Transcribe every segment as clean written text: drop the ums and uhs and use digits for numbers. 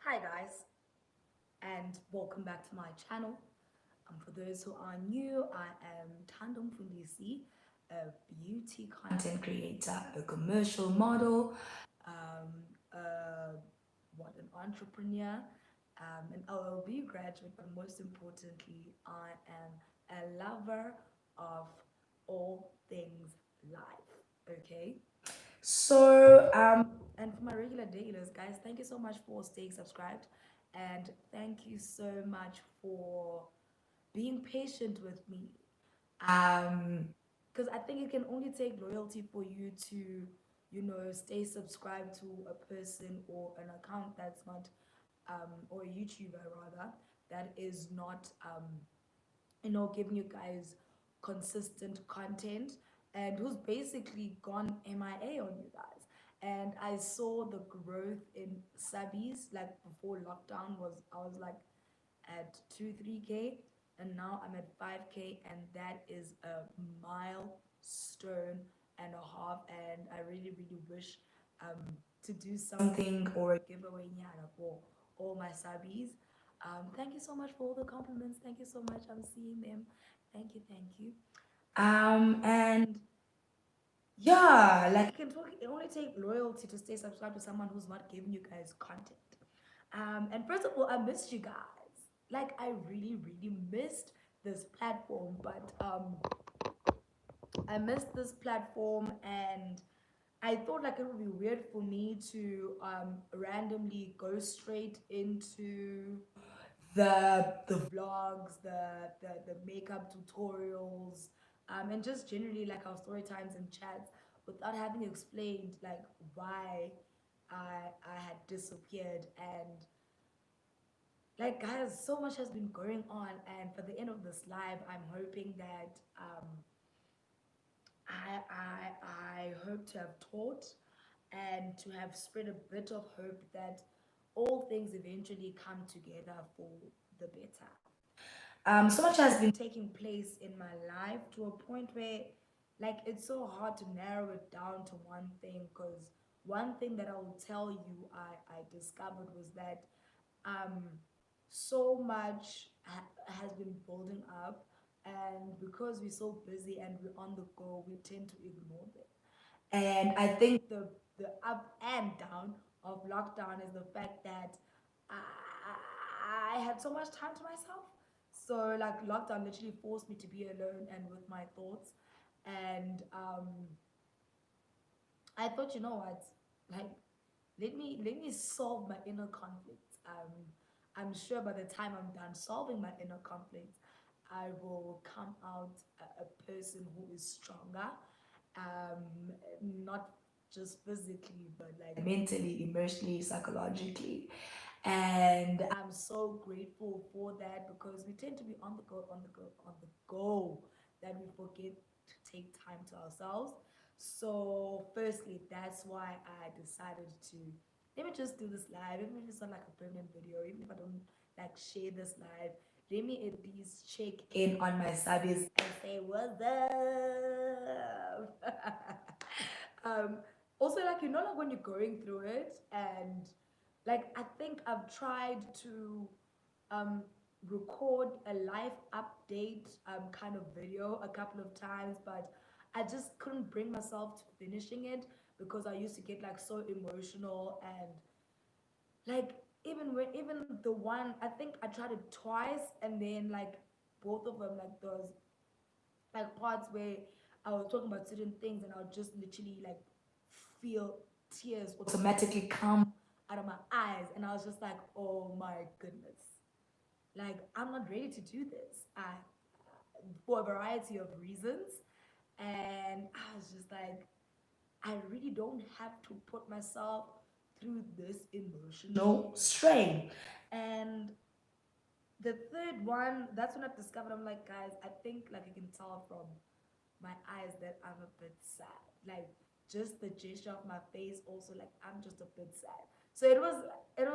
Hi guys, and welcome back to my channel. For those who are new, I am Thando a beauty content creator, a commercial model, uh, an entrepreneur, an LLB graduate, but most importantly, I am a lover of all things life. Okay. And for my regular dailers, guys, thank you so much for staying subscribed, and thank you so much for being patient with me. Because I think it can only take loyalty for you to, stay subscribed to a person or an account that's not, or a YouTuber rather, that is not, giving you guys consistent content and who's basically gone MIA on you guys. And I saw the growth in subbies like before lockdown I was like at 2 3K, and now I'm at 5K, and that is a milestone and a half. And I really wish to do something or a giveaway nyana for all my subbies. Thank you so much for all the compliments. Thank you so much. I'm seeing them. Thank you. And yeah, like it only take loyalty to stay subscribed to someone who's not giving you guys content. And first of all, I missed you guys. Like I really missed this platform, but I missed this platform, and I thought like it would be weird for me to randomly go straight into the vlogs, the makeup tutorials, and just generally like our story times and chats without having explained like why I had disappeared. And like guys, so much has been going on, and for the end of this live, I'm hoping that I hope to have taught and to have spread a bit of hope that all things eventually come together for the better. So much has been taking place in my life to a point where, like, it's so hard to narrow it down to one thing. Because one thing that I will tell you I discovered was that um, so much has been building up, and because we're so busy and we're on the go, we tend to ignore them. And I think the up and down of lockdown is the fact that I had so much time to myself. So like lockdown literally forced me to be alone and with my thoughts. And I thought, you know what, like let me solve my inner conflict. I'm sure by the time I'm done solving my inner conflict, I will come out a person who is stronger, not just physically, but like mentally, emotionally, psychologically. And I'm so grateful for that, because we tend to be on the go, on the go, on the go, that we forget to take time to ourselves. So, firstly, that's why I decided to let me just do this live, even if it's not like a permanent video, even if I don't like share this live. Let me at least check in on my subbies and say what's up. um, Also, like like when you're going through it, and like I think I've tried to um record a life update kind of video a couple of times, but I just couldn't bring myself to finishing it because I used to get like so emotional. And like even the one, I think I tried it twice, and then like both of them, like those like parts where I was talking about certain things, and I would just literally like feel tears automatically come out of my eyes, and I was just like, oh my goodness, like I'm not ready to do this. For a variety of reasons, and I was just like, I really don't have to put myself through this emotional strain. And the third one, that's when I discovered, I'm like, guys, I think like you can tell from my eyes that I'm a bit sad. Like just the gesture of my face, also like I'm just a bit sad. So it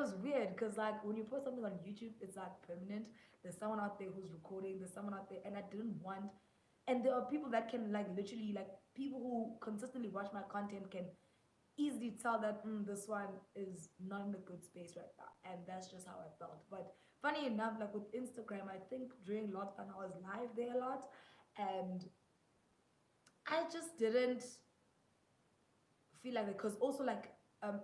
was weird, because like when you post something on YouTube, it's like permanent. There's someone out there who's recording. There's someone out there, and I didn't want. And there are people that can like literally like people who consistently watch my content can easily tell that this one is not in a good space right now, and that's just how I felt. But funny enough, like with Instagram, I think during lockdown I was live there a lot, and I just didn't feel like that because also like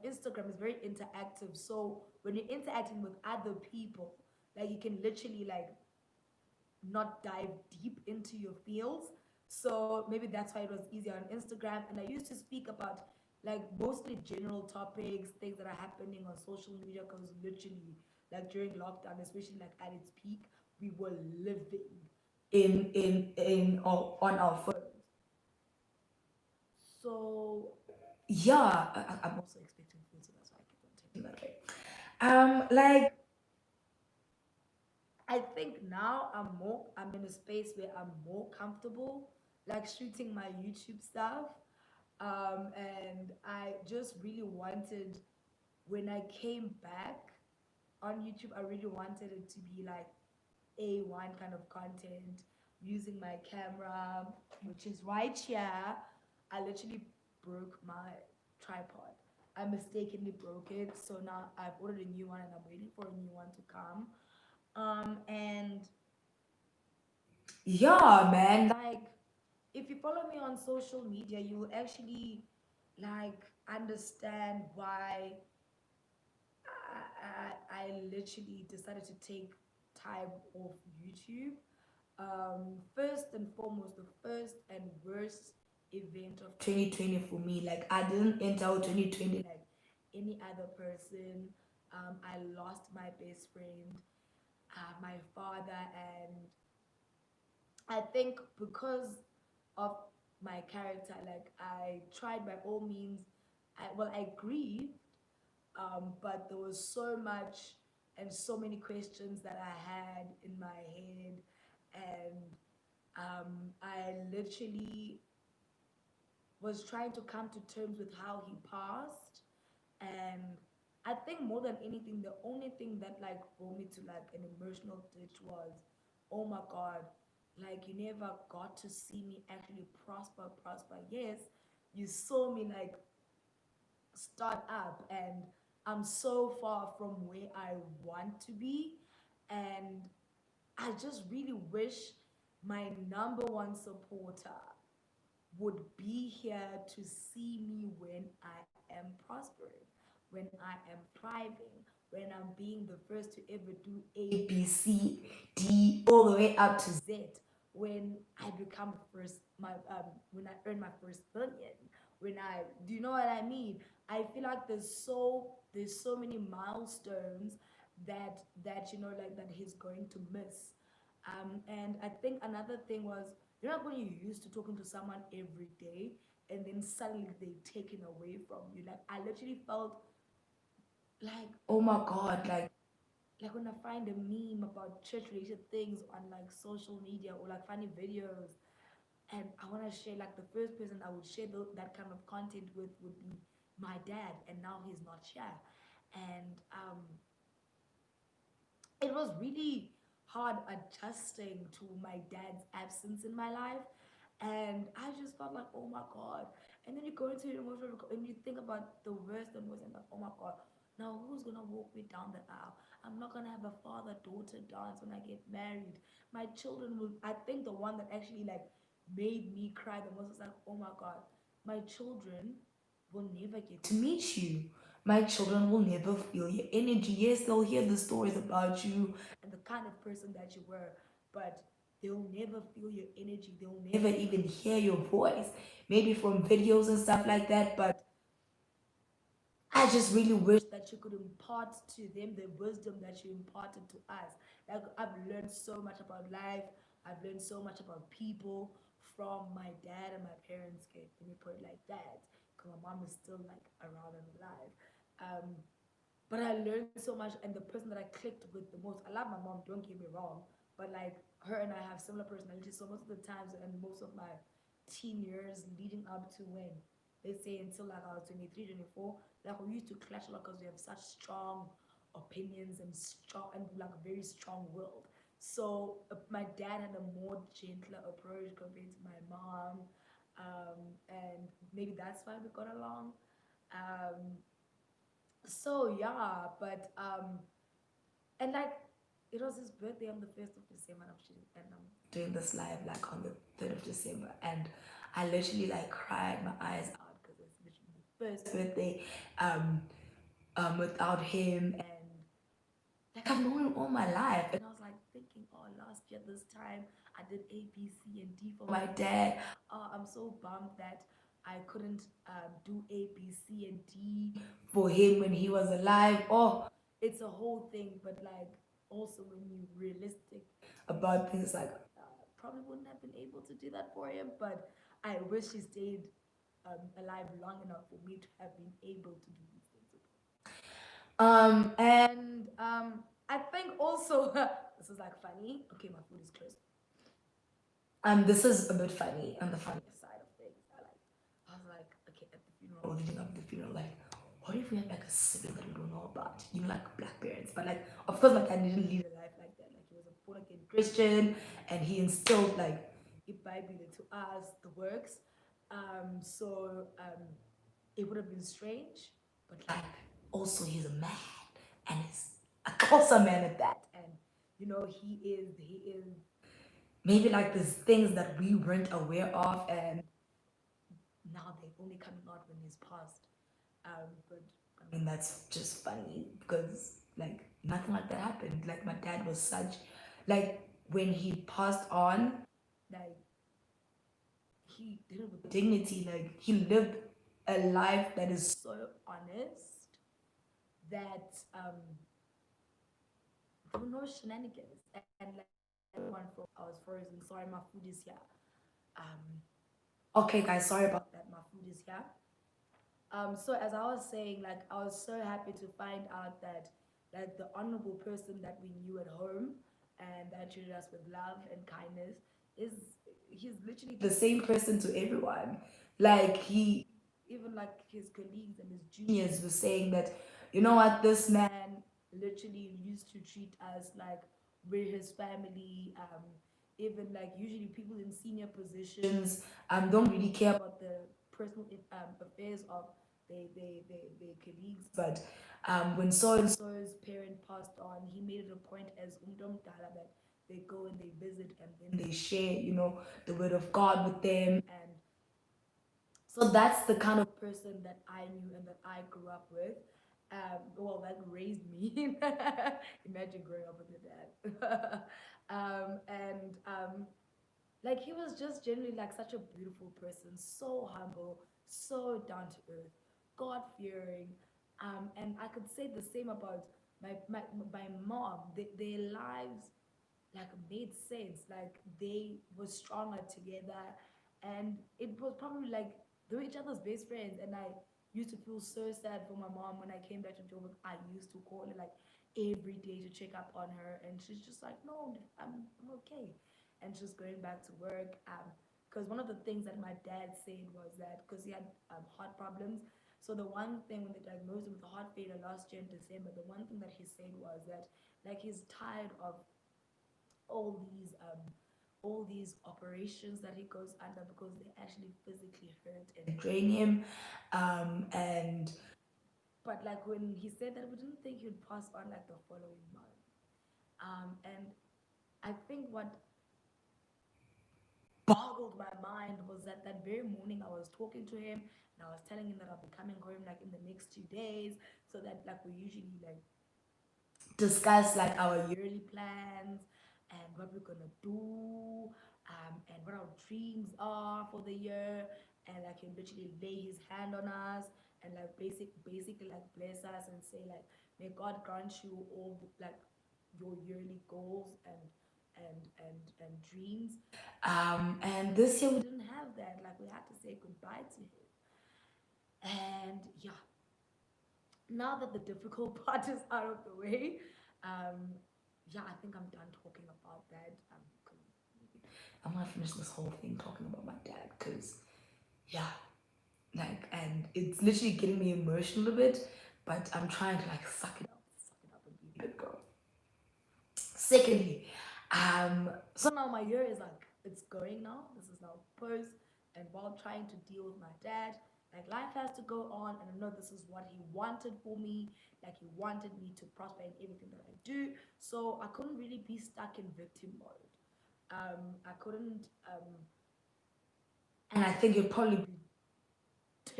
Instagram is very interactive. So when you're interacting with other people, like you can literally like not dive deep into your fields. So maybe that's why it was easier on Instagram. And I used to speak about like mostly general topics, things that are happening on social media, because literally like during lockdown, especially like at its peak, we were living in on our phones. So yeah, I'm also expecting food, so that's why I keep on taking that way. Like I think now I'm in a space where I'm more comfortable like shooting my YouTube stuff. And I just really wanted when I came back on YouTube, I really wanted it to be like A1 kind of content using my camera, which is right here. I literally broke my tripod. I mistakenly broke it, so now I've ordered a new one and I'm waiting for a new one to come. And yeah, man, like if you follow me on social media, you will actually like understand why I literally decided to take time off YouTube. First and foremost, the first and worst event of 2020 for me, like I didn't enter 2020 like any other person. I lost my best friend, my father, and I think because of my character, like I tried by all means. I grieved, but there was so much and so many questions that I had in my head, and I literally was trying to come to terms with how he passed. And I think more than anything, the only thing that like brought me to like an emotional ditch was, oh my god, like you never got to see me actually prosper. Yes, you saw me like start up, and I'm so far from where I want to be. And I just really wish my number one supporter would be here to see me when I am prospering, when I am thriving, when I'm being the first to ever do A, B, C, D, all the way up to Z, when I become first, when I earn my first billion, when I, do you know what I mean? I feel like there's so many milestones that you know like that he's going to miss. And I think another thing was, you know, when you're used to talking to someone every day and then suddenly they're taken away from you. Like I literally felt like, oh my god, like when I find a meme about church related things on like social media or like funny videos, and I want to share, like the first person I would share that kind of content with would be my dad, and now he's not here. And it was really hard adjusting to my dad's absence in my life. And I just felt like, oh my god. And then you go into your emotional and you think about the worst and worst, and like, oh my god, now who's gonna walk me down the aisle? I'm not gonna have a father-daughter dance when I get married. My children will, I think the one that actually like made me cry the most was like, oh my god, my children will never get to meet you. My children will never feel your energy. Yes, they'll hear the stories about you and the kind of person that you were, but they'll never feel your energy. They'll never even hear your voice, maybe from videos and stuff like that. But I just really wish that you could impart to them the wisdom that you imparted to us. Like I've learned so much about life. I've learned so much about people from my dad and my parents. Okay, let me put it like that, because my mom is still like around and alive. Um, but I learned so much, and the person that I clicked with the most, I love my mom, don't get me wrong, but like her and I have similar personalities. So most of the times and most of my teen years leading up to when, let's say until like I was 23, 24, like we used to clash a lot because we have such strong opinions and strong and like very strong willed. So my dad had a more gentler approach compared to my mom, and maybe that's why we got along. Um, so yeah, but and like it was his birthday on the 1st of December, and I'm doing this live like on the 3rd of December, and I literally like cried my eyes out because it's literally the first birthday um without him, and like I've known him all my life, and I was like thinking, oh, last year this time I did A, B, C, and D for my dad. Oh, I'm so bummed that I couldn't do A, B, C, and D for him when he was alive. Oh, it's a whole thing, but like also when you realistic about things, like probably wouldn't have been able to do that for him, but I wish he stayed alive long enough for me to have been able to do these things with him. And I think also this is like funny. Okay, my food is close. This is a bit funny on the funny side of things. I was like, okay, at the funeral, leading up to the funeral, like, what if we had like a sibling that we don't know about? You know, like black parents. But like, of course, my dad didn't lead a life like that. Like, he was a born again Christian, and he instilled like a Bible into us, the works. So it would have been strange, but like also he's a man, and he's a closer man at that, and you know he is maybe like there's things that we weren't aware of, and now they're only coming out when he's passed. But I mean that's just funny because like nothing like that happened. Like my dad was such, like when he passed on, like he did it with dignity. Like he lived a life that is so honest that there were no shenanigans, and like everyone felt I was frozen. Sorry, my food is here. Okay, guys, sorry about that. My food is here. So as I was saying, like I was so happy to find out that like the honorable person that we knew at home and that treated us with love and kindness is he's literally the same person to everyone. Like he even like his colleagues and his juniors were saying that, you know what, this man literally used to treat us like we're his family. Even like usually people in senior positions don't really care about the personal affairs of their colleagues. But when so and so's parent passed on, he made it a point as Dala that they go and they visit and then they share, you know, the word of God with them. And so that's the kind of person that I knew and that I grew up with. Well, that raised me. Imagine growing up with your dad. And like he was just generally like such a beautiful person, so humble, so down to earth, God fearing. And I could say the same about my mom. Their lives like made sense. Like they were stronger together, and it was probably like they were each other's best friends. And I used to feel so sad for my mom when I came back to Joburg. I used to call her like every day to check up on her, and she's just like, "No, I'm okay," and she's going back to work. Because one of the things that my dad said was that because he had heart problems. So the one thing when they diagnosed him with a heart failure last year in December, the one thing that he said was that like he's tired of all these all these operations that he goes under because they actually physically hurt and drain him. And but like when he said that, we didn't think he'd pass on like the following month. And I think what boggled my mind was that that very morning I was talking to him and I was telling him that I'll be coming home like in the next 2 days, so that like we usually like discuss like our yearly plans and what we're gonna do, and what our dreams are for the year, and like he'll literally lay his hand on us and like basically like bless us and say like may God grant you all like your yearly goals and dreams. And this year we didn't have that. Like we had to say goodbye to him. And yeah, now that the difficult part is out of the way, um, yeah, I think I'm done talking about that. 'Cause I'm gonna finish this whole thing talking about my dad, cause yeah, like, and it's literally getting me emotional a bit, but I'm trying to like suck it up, and be a good girl. Secondly, so now my year is like it's going now. This is now post, and while trying to deal with my dad, Like life has to go on, and I know this is what he wanted for me. Like he wanted me to prosper in everything that I do. So I couldn't really be stuck in victim mode. I couldn't. And I think it'd probably be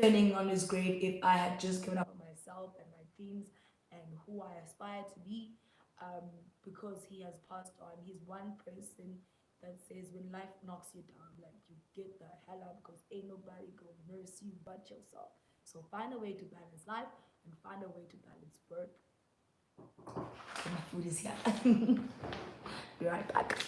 turning on his grave if I had just given up on myself and my dreams and who I aspire to be. Because he has passed on. He's one person that says when life knocks you down, like you get the hell out because ain't nobody gonna nurse you but yourself. So find a way to balance life and find a way to balance work. And my food is here. Be right back.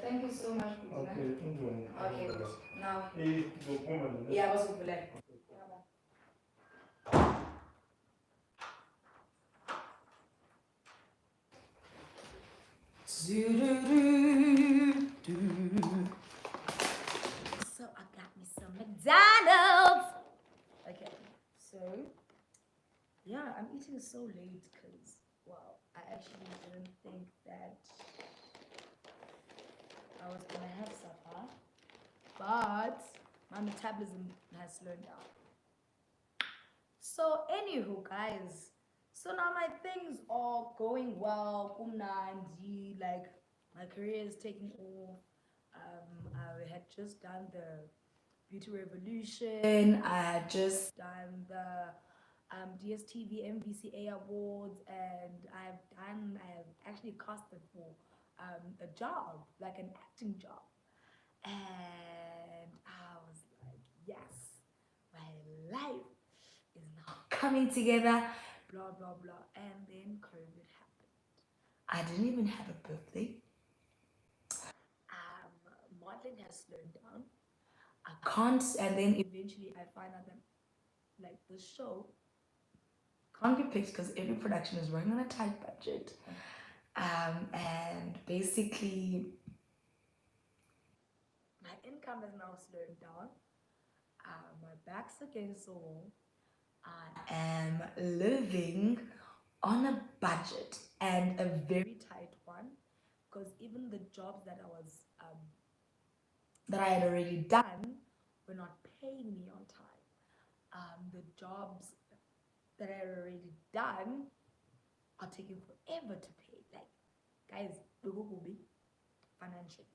Thank you so much. Okay, enjoy. Okay, good. Now. Yeah, I was over there. So I got me some McDonald's. Okay, so yeah, I'm eating so late because, well, I actually didn't think that I was gonna have supper, but my metabolism has slowed down. So, anywho, guys, so now my things are going well. Kumnandi, like my career is taking off. I had just done the Beauty Revolution. I had just done the DSTV MVCA Awards, and I have actually casted for a job, like an acting job. And I was like, yes, my life is now coming together, blah, blah, blah. And then COVID happened. I didn't even have a birthday. Modeling has slowed down. I can't, and then eventually I find out that like the show can't be picked because every production is running on a tight budget. And basically, my income is now slowing down. My back's against the wall. I am living on a budget and a very tight one because even the jobs that I had already done were not paying me on time. The jobs that I had already done are taking forever to pay. Like, guys, the will be financially.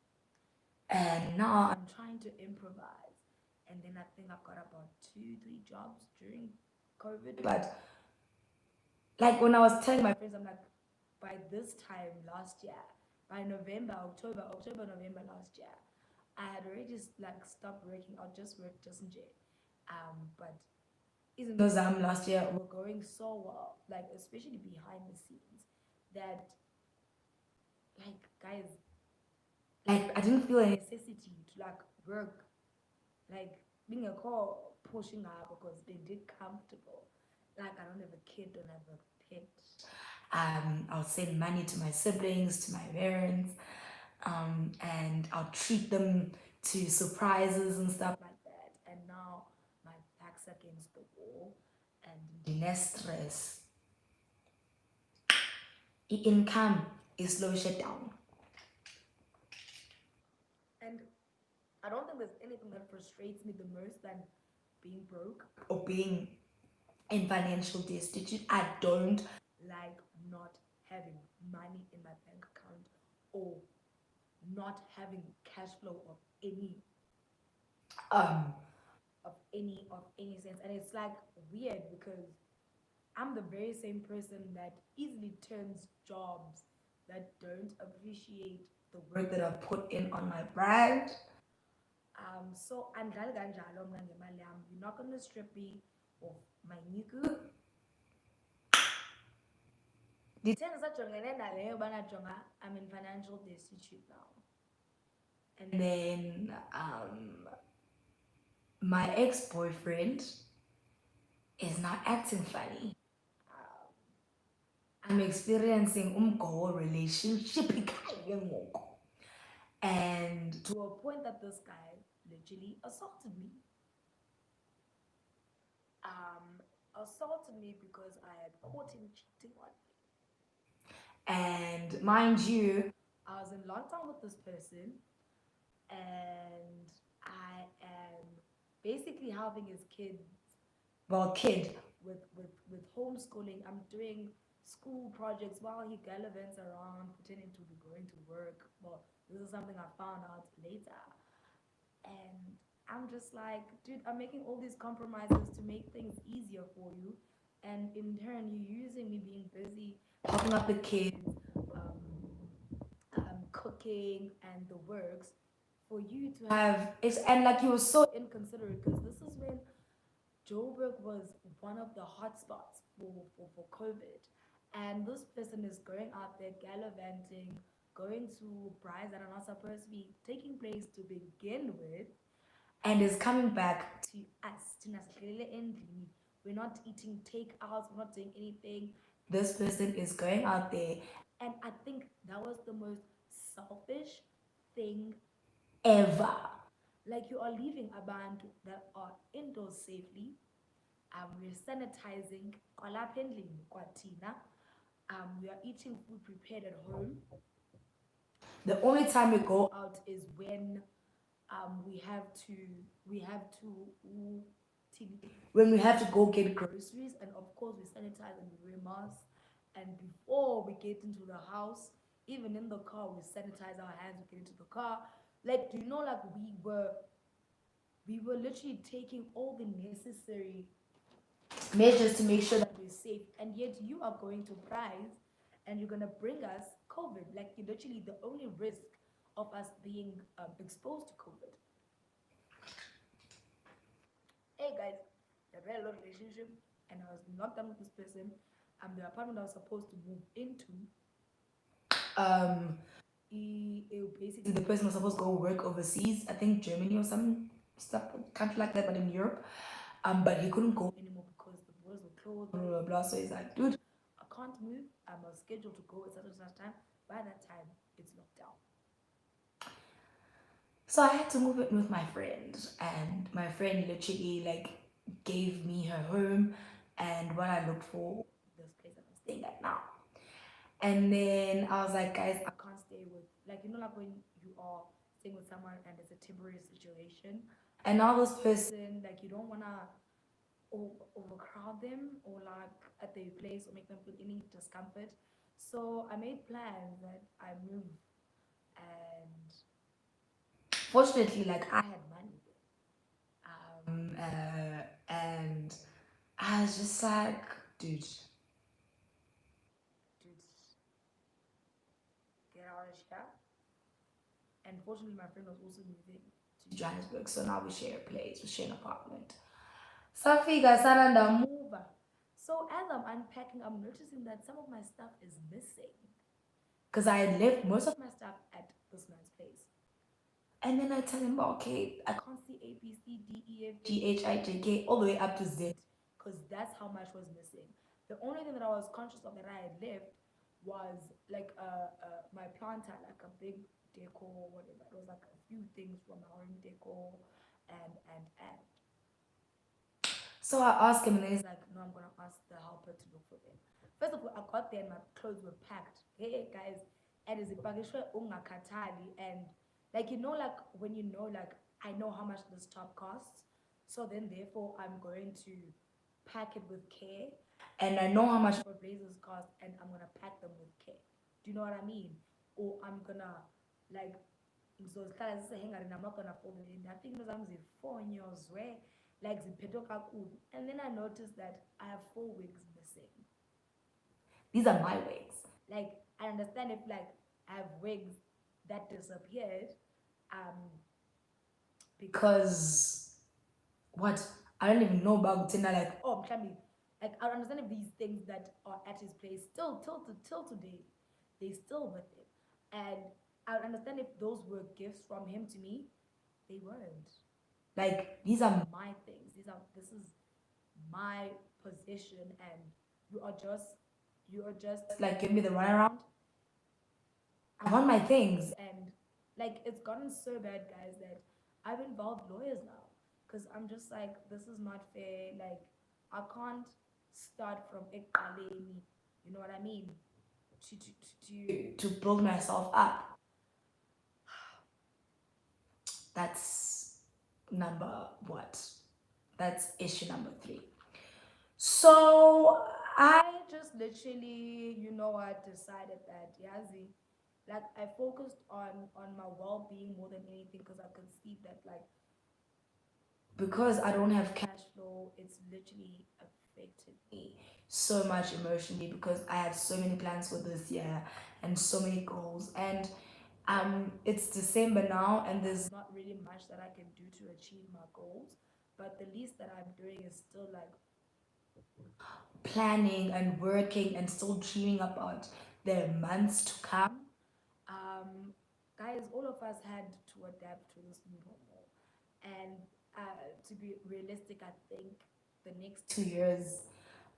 And now I'm trying to improvise. And then I think I've got about 2, 3 jobs during COVID. But like when I was telling my friends, I'm like, by this time last year, by November, October, November last year, I had already like stopped working. I'll just work just in jail. But isn't those last year were going so well, like especially behind the scenes, that like guys, like I didn't feel a necessity to like work, like being a call pushing up because they did comfortable. Like I don't have a kid, don't have a pet. I'll send money to my siblings, to my parents, and I'll treat them to surprises and stuff like that. And now my back's against the wall, and the stress, income is slow shut down. And I don't think there's anything that frustrates me the most than being broke or being in financial destitute. I don't like not having money in my bank account or not having cash flow um of any sense. And it's like weird because I'm the very same person that easily turns jobs that don't appreciate the work that I've put in on my brand. So andlali kanjalo mna ngemali yami. You're not gonna strip me of my niku. Ndithe ndisajongene naleyo bana jonga I'm in financial destitute now. And then my ex-boyfriend is now acting funny. I'm experiencing umgo relationship. And to a point that this guy literally assaulted me. Assaulted me because I had caught him cheating on me. And mind you, I was in lockdown with this person, and I am basically helping his kid with homeschooling. I'm doing school projects while he gallivants around pretending to be going to work. Well, this is something I found out later. And I'm just like, dude, I'm making all these compromises to make things easier for you. And in turn, you're using me being busy, helping out the kids, cooking, and the works for you to have. It's, and like, you were so inconsiderate because this is when Joburg was one of the hotspots for COVID. And this person is going out there gallivanting, going to brides that are not supposed to be taking place to begin with, and is coming back to us. We're not eating takeouts, we're not doing anything. This person is going out there. And I think that was the most selfish thing ever. Like, you are leaving a band that are indoors safely. We're sanitizing. We are eating food prepared at home. The only time we go out is when we have to when we have to go get groceries, and of course we sanitize and we wear masks. And before we get into the house, even in the car, we sanitize our hands. We get into the car. Like, do you know, like, we were literally taking all the necessary measures to make sure that we're safe. And yet you are going to prize, and you're gonna bring us COVID. Like, you're literally the only risk of us being exposed to COVID. Hey guys, we had a very long relationship, and I was not done with this person. The apartment I was supposed to move into, um, basically the person was supposed to go work overseas. I think Germany or some stuff, country like that, but in Europe. But he couldn't go anymore because the borders were closed. Blah blah blah. So he's like, dude, I can't move. I'm scheduled to go at such and such time. By that time, it's locked down. So I had to move it with my friend, and my friend literally like gave me her home and what I looked for, this place that I'm staying at now. And then I was like, guys, I can't stay with, like, like when you are staying with someone and it's a temporary situation. And now this person, like, you don't wanna overcrowd them or like at their place or make them feel any discomfort. So I made plans that I move, and fortunately, like, I had money. And I was just like, dude, get out of here. And fortunately, my friend was also moving to Johannesburg, so now we share a place, we share an apartment. So figure, Saranda, move. So as I'm unpacking, I'm noticing that some of my stuff is missing because I had left most of my stuff at this man's place. And then I tell him, okay, I can't see A, B, C, D, E, F, G, H, I, J, K, all the way up to Z, because that's how much was missing. The only thing that I was conscious of that I had left was like my planter, like a big decor, whatever. It was like a few things from my home decor, and. So I asked him, and he's like, no, I'm gonna ask the helper to look for them. First of all, I got there and my clothes were packed. Hey guys, and it's a package ungakhathali, and like, like when like, I know how much this top costs, so then therefore I'm going to pack it with care, and I know how much my blazers cost, and I'm gonna pack them with care. Do you know what I mean? Or I'm gonna like ngizozihlala zisehangari, I'm not gonna fold it in. I think zami zifonyozwe, like ziphethwe kakhulu. And then I noticed that I have 4 wigs missing. These are my wigs. Like, I understand if like I have wigs that disappeared, um, because what, I don't even know about Tina. Like, oh, Mklambi, like, I understand if these things that are at his place still till today, they still with him, and I would understand if those were gifts from him to me. They weren't. Like, these are my things. This is my position, and you are just like, give me the runaround. I want my things, and like it's gotten so bad, guys, that I've involved lawyers now because I'm just like, this is not fair. Like, I can't start from Ekkaleni, you know what I mean? To build myself up. That's number what? That's issue number three. So I just literally, you know what, decided that Yazi, like I focused on my well-being more than anything because I could see that like because I don't have cash flow, it's literally affected me so much emotionally because I had so many plans for this year and so many goals. And it's December now and there's not really much that I can do to achieve my goals. But the least that I'm doing is still like planning and working and still dreaming about the months to come. Um, Guys, all of us had to adapt to this new normal. And to be realistic, I think the next 2 years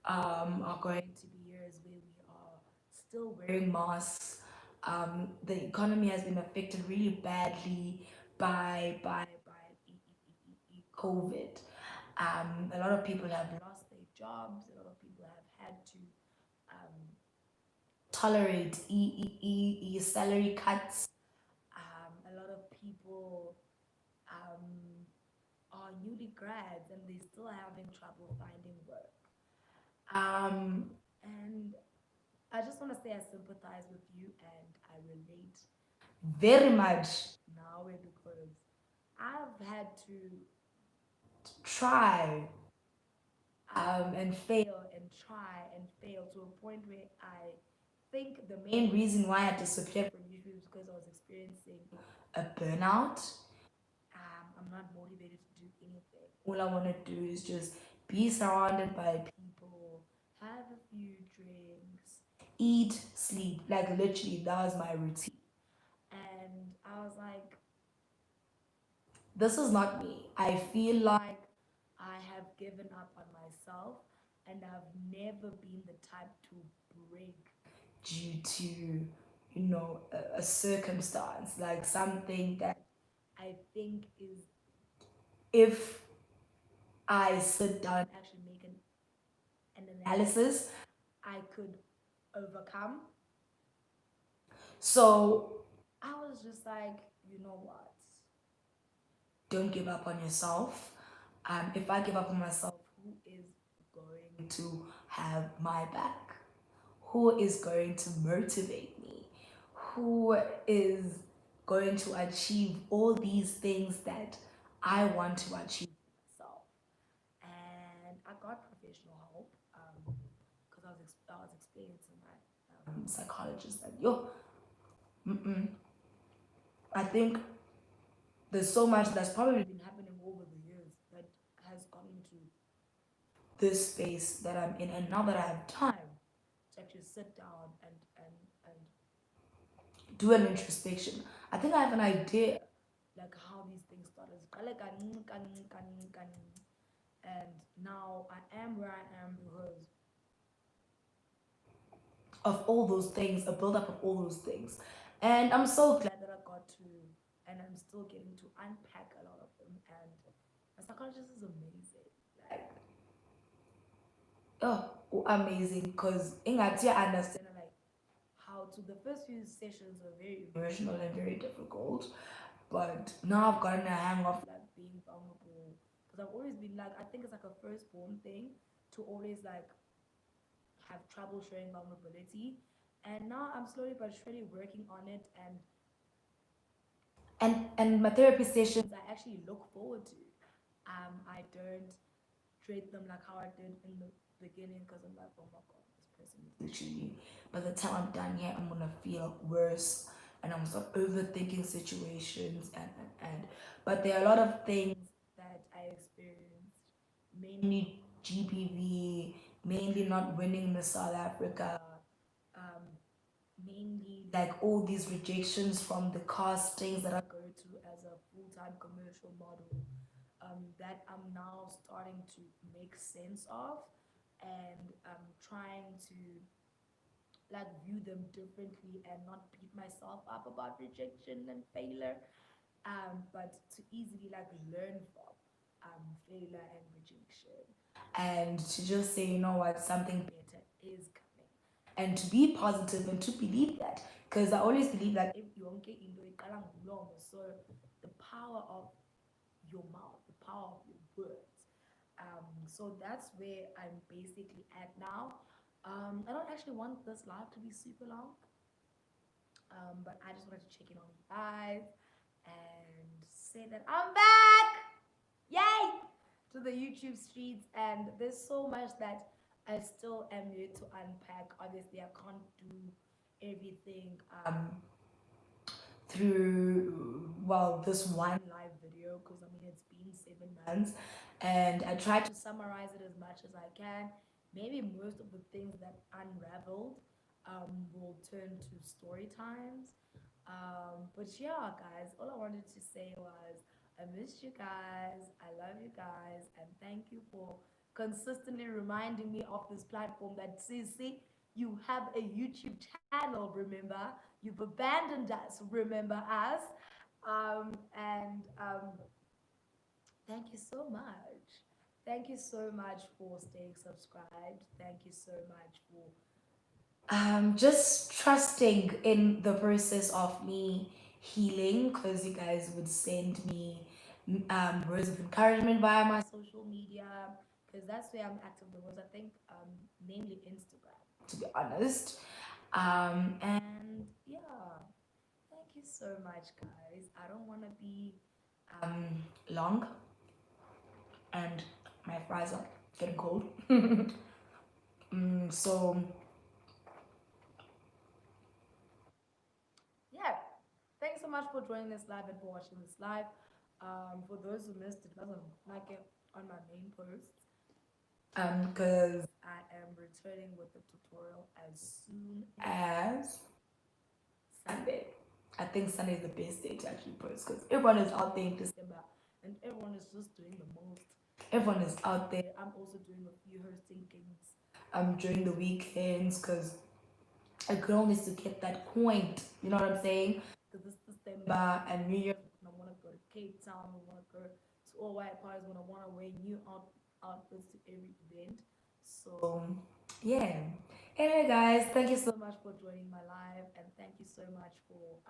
are going to be years where we are still wearing masks. The economy has been affected really badly by COVID. A lot of people have lost their jobs. A lot of people have had to um, tolerate salary cuts. A lot of people um, are newly grads and they're still having trouble finding work. And I just want to say I sympathize with you and I relate very much now because I've had to try and fail and try and fail to a point where I think the main reason why I disappeared from YouTube is because I was experiencing a burnout. I'm not motivated to do anything. All I want to do is just be surrounded by people, have a few drinks, eat, sleep. Like literally, that was my routine. And I was like, this is not me. I feel like I have given up on myself and I've never been the type to break due to, a circumstance, like something that I think is if I sit down and actually make an analysis, I could overcome. So I was just like, you know what? Don't give up on yourself. If I give up on myself, who is going to have my back? Who is going to motivate me? Who is going to achieve all these things that I want to achieve for myself? And I got professional help because I was explaining to my psychologist that mm-mm, I think there's so much that's probably been happening over the years that has gone into this space that I'm in, and now that I have time to actually sit down and do an introspection, I think I have an idea like how these things started. And now I am where I am because of all those things, a build-up of all those things. And I'm so glad that I got to, and I'm still getting to unpack a lot of them. And my psychologist is amazing. Like, oh, amazing. Because in I understand like how to the first few sessions were very emotional and very difficult. But now I've gotten a hang of like being vulnerable. Because I've always been like, I think it's like a firstborn thing to always like have trouble showing vulnerability. And now I'm slowly but surely working on it and my therapy sessions I actually look forward to. I don't treat them like how I did in the beginning because I'm like, oh my god, this person is literally by the time I'm done here I'm gonna feel worse and I'm start overthinking situations and but there are a lot of things that I experienced, mainly GBV, mainly not winning Miss South Africa, um, mainly like all these rejections from the castings that I go to as a full-time commercial model, that I'm now starting to make sense of and trying to like view them differently and not beat myself up about rejection and failure, but to easily like learn from failure and rejection, and to just say, you know what, something better is coming, and to be positive and to believe that, because I always believe that if yonke into iqala ngomlomo, so the power of your mouth, the power of your words. So that's where I'm basically at now. I don't actually want this live to be super long, but I just wanted to check in on you guys and say that I'm back! Yay! To the YouTube streets, and there's so much that I still am yet to unpack. Obviously, I can't do everything through, well, this one live video, because I mean it's been 7 months, and I try to summarize it as much as I can. Maybe most of the things that unraveled will turn to story times, but yeah, guys, all I wanted to say was I missed you guys, I love you guys, and thank you for consistently reminding me of this platform that says, see, you have a YouTube channel, remember? You've abandoned us, remember us? And thank you so much. Thank you so much for staying subscribed. Thank you so much for just trusting in the process of me healing, because you guys would send me words of encouragement via my social media, because that's where I'm active the most. I think mainly Instagram, to be honest. And yeah, thank you so much, guys. I don't want to be um, long, and my fries are getting cold. So yeah, thanks so much for joining this live and for watching this live. For those who missed it, wasn't like it on my main post. Because I am returning with the tutorial as soon as Sunday. I think Sunday is the best day to actually post, because everyone is out there in December and everyone is just doing the most. Everyone is out there. I'm also doing a few hosting gigs during the weekends, because a girl needs to get that point. You know what I'm saying? Because it's December and New Year, I want to go to Cape Town. I want to go to all white parties. When I want to wear new outfits to every event. So yeah. Anyway, guys, thank you so much for joining my live, and thank you so much for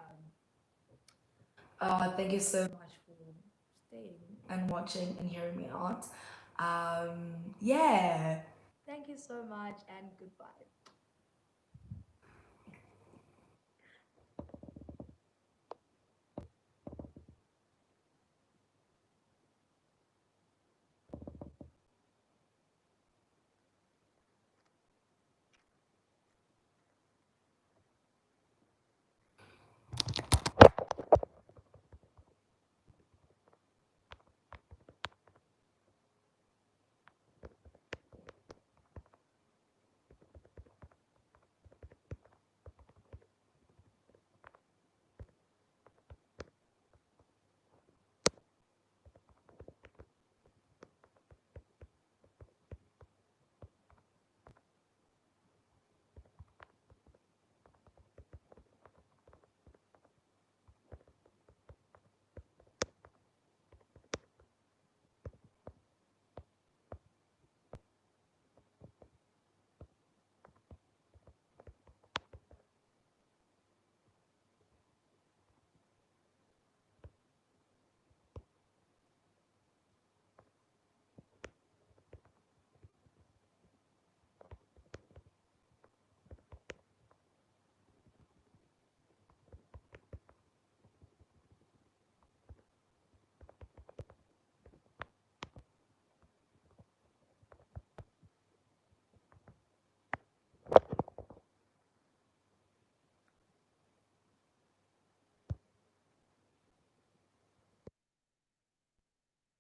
thank you so much for staying and watching and hearing me out. Yeah. Thank you so much, and goodbye.